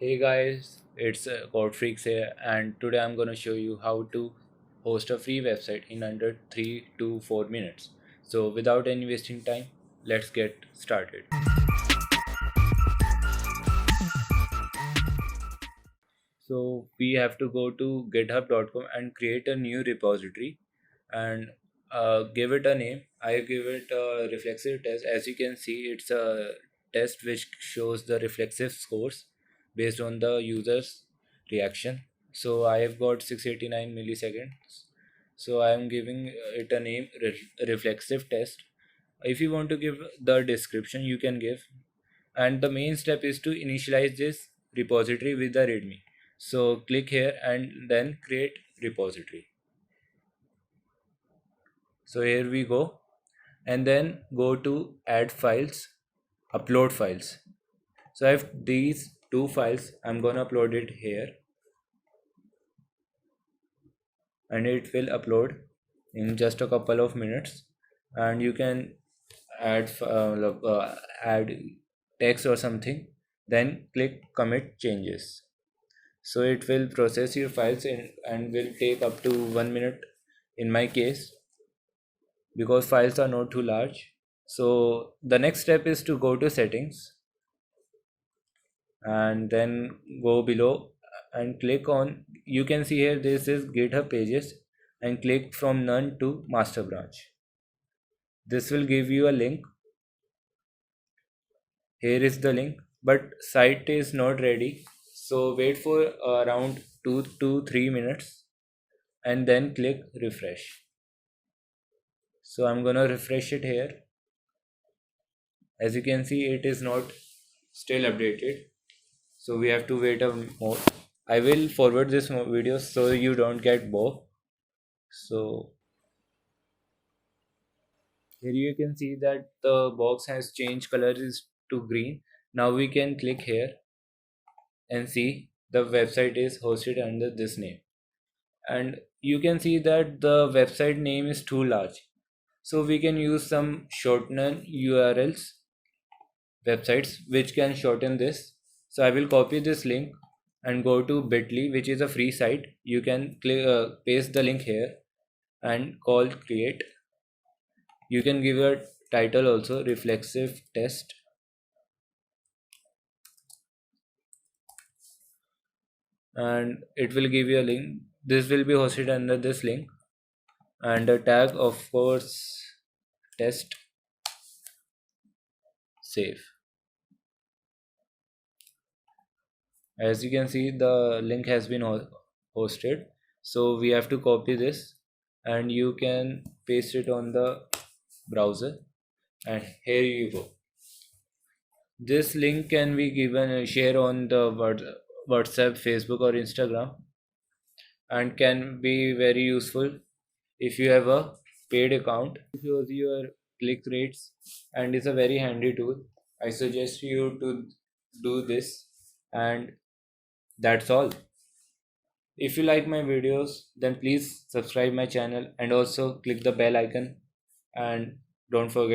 Hey guys, it's Code Freaks here, and today I'm gonna show you how to host a free website in under 3 to 4 minutes. So without any wasting time, let's get started. So we have to go to github.com and create a new repository and give it a name. I give it a reflexive test. As you can see, it's a test which shows the reflexive scores based on the user's reaction. So I have got 689 milliseconds. So I am giving it a name reflexive test. If you want to give the description, you can give, and the main step is to initialize this repository with the readme. So click here and then create repository. So here we go, and then go to add files, upload files. So I have these two files. I'm gonna upload it here and it will upload in just a couple of minutes. And you can add text or something, then click commit changes. So it will process your files and will take up to 1 minute in my case, because files are not too large. So the next step is to go to settings and then go below and click on, you can see here this is GitHub pages, and click from none to master branch. This will give you a link. Here is the link, but site is not ready. So wait for around 2 to 3 minutes and then click refresh. So I'm gonna refresh it here. As you can see, it is not still updated, so we have to wait a more. I will forward this video so you don't get bored. So here you can see that the box has changed colors to green. Now we can click here and see the website is hosted under this name, and you can see that the website name is too large, so we can use some shorten URLs websites which can shorten this. So I will copy this link and go to bit.ly, which is a free site. You can paste the link here and call create. You can give a title also, reflexive test, and it will give you a link. This will be hosted under this link, and the tag of course test save. As you can see, the link has been hosted. So we have to copy this and you can paste it on the browser, and here you go. This link can be given share on the WhatsApp, Facebook or Instagram, and can be very useful if you have a paid account. It shows your click rates and is a very handy tool. I suggest you to do this, and that's all. If you like my videos, then please subscribe my channel and also click the bell icon, and don't forget